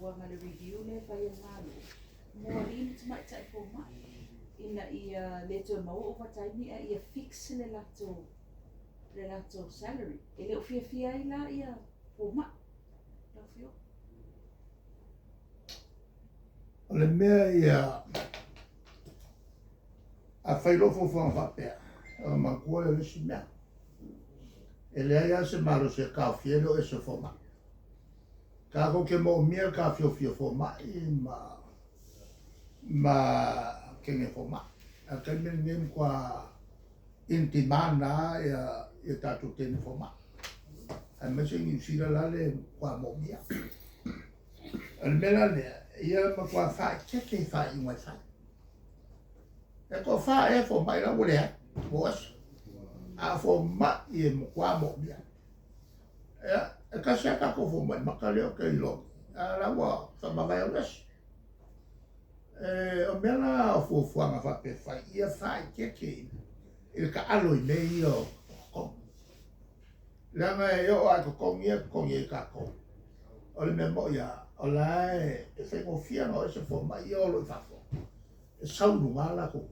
fuanga le review le whai ngalo. Mua rin tumai tai po mai. Ina ia le to mau overtime ni ia fix le lato salary. E le fia ila ia po mai. La fio. Le mea ia a whailofo whangwhapea. Ma kua le si mea. E lea ia se maro se ka fielo e se foma. Ka ko ke mo mea ka fio foma ma kenge foma. A ke me nem kwa intimana ia tatu tene foma. A me se ngi sira lale kwa mo mea. Al mela lea ia ma kwa fa ke fa i mai fa. E ko fa e foma ila wole boas. A foma i mo kwa mo mea. E ka se ka ko foma ma ka leo ke ilo. A la wa fa ma vai oles. O mela o fuanga fa pe fa ia fa ke il ka alo i nei o ko. Langa e o a ko ngia ka ko. O le me mo ia o la e fe mo fia no se foma ia o lo fa fo. E saunu ngala ko.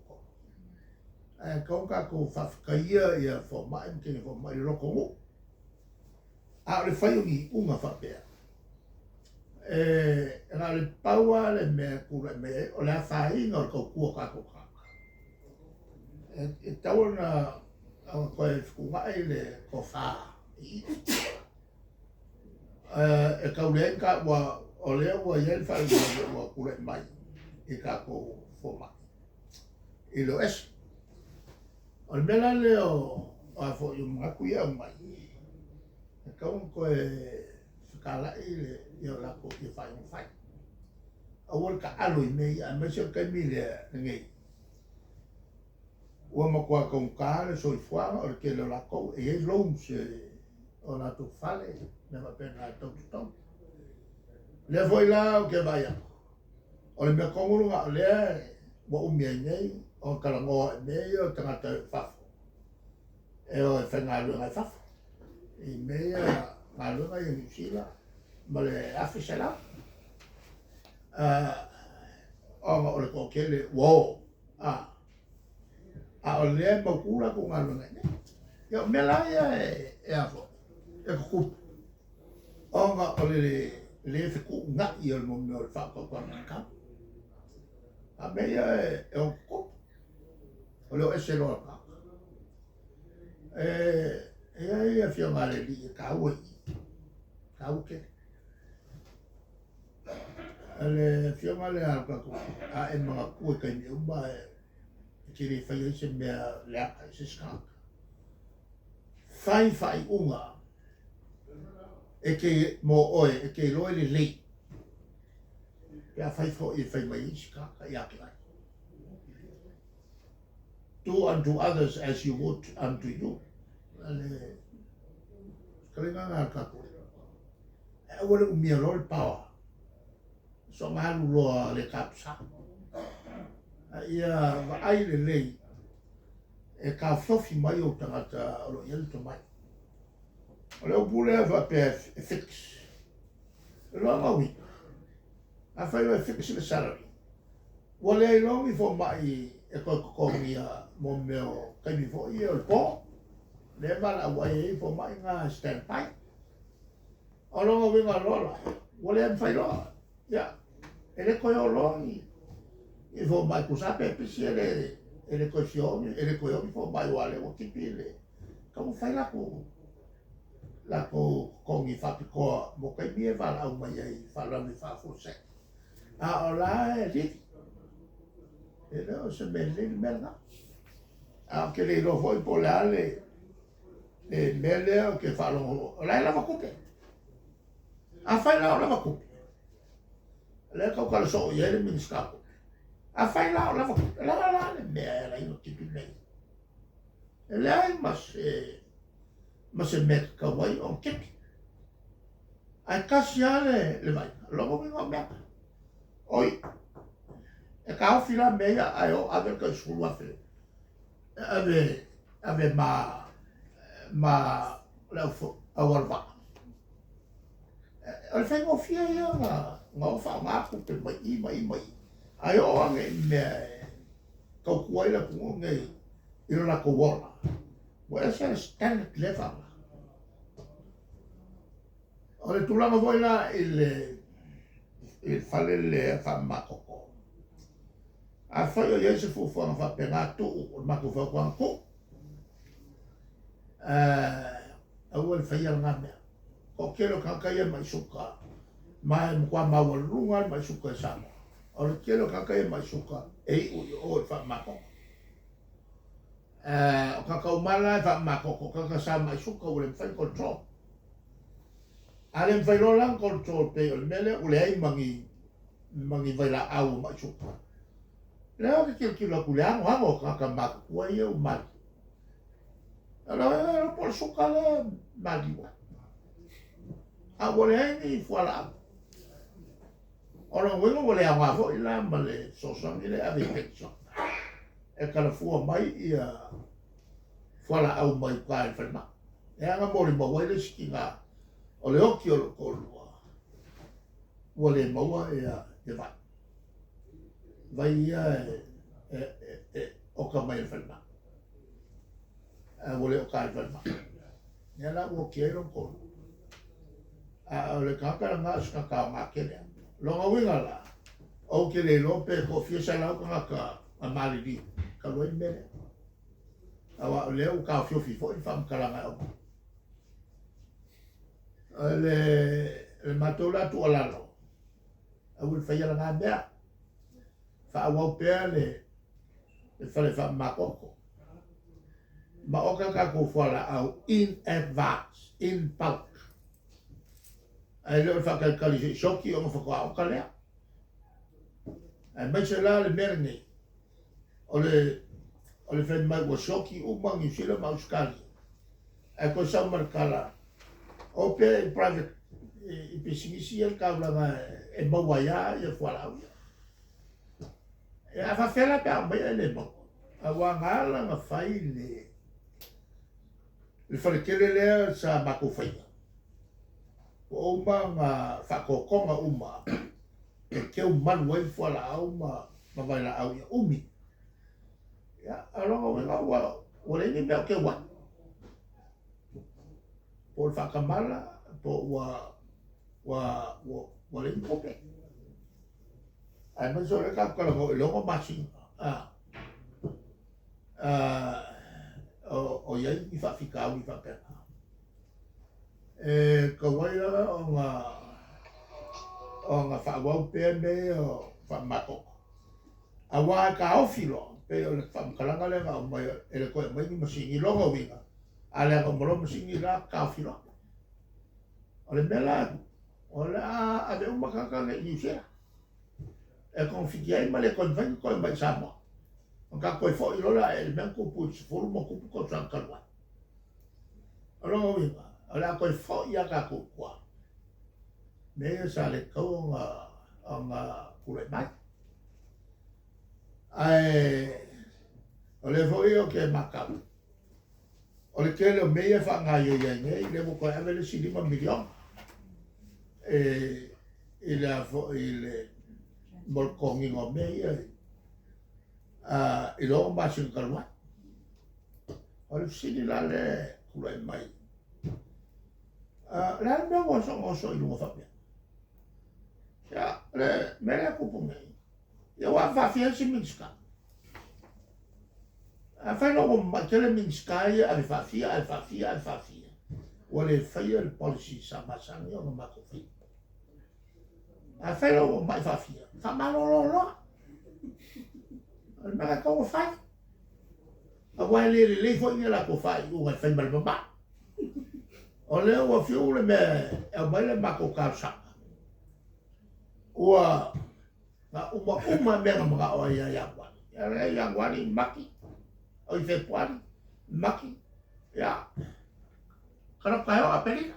Kau ka ko whawhakaia ia whomai mtene whomai roko mo. A le whaiungi unga whapea. Nga le paua le mea kura mea o le a whainga o kau kua kako kaka. E tau na koe whukungai le ko whaa. E kau le enka o lea ua iel whainga ua kura mai i kako whomai. I lo esi. O le mela leo a fo i mga kuia mai. E kaun koe whakalai le iau lako i whai. A wal ka alo i mei a mesio kai mi le ngei. Ua makua kaun ka le so i fuanga o le ke leo lako e loum se o na tu fale me ma pena tau tutau. Le foi la o ke vai ako. O le mea kongurunga lea wa umia nei. O kalangoa e mei o tangata whafo. E o e whaingalunga e whafo. I mei ngalunga i New Zealand. Ma le awhisela. O ma o le kokele, wow. A o lea maukura ko ngalunga e mei. Ia me laia e afo. E kukupu. O nga o le whiku nga i o le momi o le whako kwa ngaka. A mei e o kukupu. O leo ese loa ka. Ia fia ngare li e ka ua i. Ka uke. Le fia ngare alka ko. A e mga kua kai mi umba e kiri whai se mea leaka i se skaka. Whai unga. E ke mo oe, e ke loe le lei. Pea whai fo i whai mai i skaka i ake ai. Do unto others as you would unto you. Ale kalinga nga kako. E wale umia lor power. So ngalu loa le kapsa. Ia ai le lei. E ka fofi mai o tangata lo yelto mai. Ole o pule va pe fix. Lo nga wi. A fai fix le salary. Wale ai longi fo mai e ko mia mo meo kai mi fo i o po le mala wai e fo mai nga stand by o longa winga lola wale am fai loa ya ele ko yo longi e fo mai ku sape pisi ele ko fioni ele ko yo fo mai wale o tipile como fai la ko mi fa ko mo kai mi va la mai ai fa la mi fa fo se a ola e e leo se mele merda. Anche lei lo vuoi polare e mele che fa lo lei la va cupe. A fai la va cupe. Lei che quando so ieri mi scappo. A fai la va cupe. La mele io ti lei. E lei ma se met ka wai on kepi. Ai casiale le vai. Lo mi va bene. Oi. E ka fila meia ai o ave ka skulu afe. Ave ma la fo awalva. Ole fai ngō fia ia ngā wha ngā kupe mai. Ai o ange me kau kuaila pungo ngai ilo la kowola. Wa esa standard level. Ole tulanga voi la il fale le fa makoko. A fai o yese fufuanga fa pengatu o mako fa kuangko. Au el fai al ngame. Ko kero kakaya mai suka. Mai mkwa mawalunga mai suka sama. Ole kero kakaya mai suka. O fa makoko. O kakao mala fa makoko. Kakasa mai suka ule fai control. Ale fai rolang control pe ole mele ule ai mangi vai la au mai suka. Leo ke kilo kuleango hango kakama kua ia o mali. Ala por suka le mali wa. A wole ai ni fuala. Ora wengo wole a wafo ila male sosan ile ave pecho. E kala fua mai ia fuala au mai ka e ferma. E anga mori ma wale skinga. Ole oki o lo kolua. Wole maua ia e vai. Vai ia o ka mai ferma. Wole o ka ferma. Ia la o kero ko. Ole kaka nga ska ka ma kele. Longa winga la. O kele lope ko fiesa la ka mali di. Ka lo mele. Awa le o ka fio fifo fam kala nga o. Le matola tu alalo. Awul faya la nga bea. Fa awau pea le fale fa makoko. Ma oka ka ko fala au in advance, in bulk. Ai le fa ka kali shoki o fa ko ka le. Ai mai se la le merne. Ole fa mai wo shoki o mangi sila ma uskali. Ai ko sa markala. O pe private e pesingisi el ka la e mawaya e fala. E a fafela pe a mai ele mo. A wangala nga fai le wharekele lea sa mako whaia. O uma nga whakokonga uma. E keu manu ai whala au ma waila au ia umi. Ia, alonga wenga wale ni mea ke wa. Po le whakamala, po wale ni kope. Ai man so le ka kala mo longo machine. O ia ni fa fika ni fa pena. Ka waia o nga fa wau pene o fa mako. A wa ka ofilo pe o le fa kalanga le nga mai ele ko mai ni machine longo winga. Ale ko mo machine la ka ofilo. Ole bela. Ole a de uma kaka ni sia. E confidiai ma le conveni ko mai sama. O ka ko fo ilola e men ko pu fo mo ko ko san kalwa. Alo winga, ala ko fo ia ka ko kwa. Me sa le ko nga kule mai. Ai ole fo io ke makau. Ole ke le me fa nga ye ye le mo ko ave le silima milion. Il a il molkongi ngo me il o ma sin kalwa ol sini la le kulai mai la me ngo so ilu fa bia ya le me la ku punga ya wa fa fia si minska a fa no ma kele minska ya al fa fia wale fa el policy sa ma sang yo ma ko fi a fa no ma fa fia fa ma lo Maka kau fai. Awai le fo ni la ko fai u ngai fai mal ba. Ole o fiu le me e mai le mako ka sa. Ua na uma me nga o ya wa. Ya wa ni maki. O fe puari maki. Ya. Kana ka o apeli.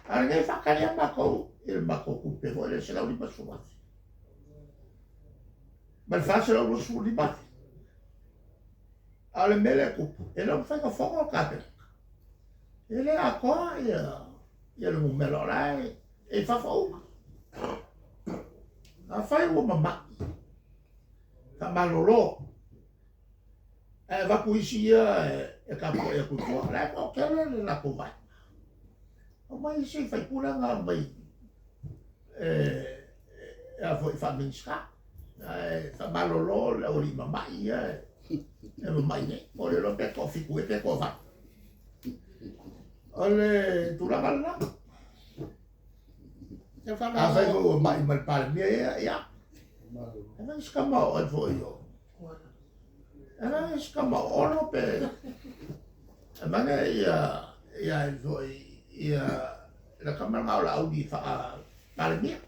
Ara ngai fa ka ya mako il mako ku pe vo le se la uri pasuma. Ma facile lo su di batti. Alle mele ku. E non fai che fuoco capita. E le a qua ia lo melo lai. e whawhau. Nga whai o mamaki. Ka malolo. E wapu isi ia e ka po e kutua. Lai ko kele le la ko vai. O mai isi whai puna ngā mai. E a fo i whaminska. Ka malolo le ori mamai ia. E mamai ne. O le lo pe ko fiku e pe ko vai. O le turanga langa. A fai ko mai mal pare mia ia. E nang skama o fo io. E nang skama o no pe. E manga ia fo ia la kamera ngau la au di fa pare mia.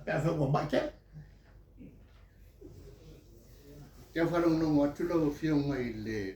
Pe fa ko mai ke. Kia wharong no atu lau whio ngai le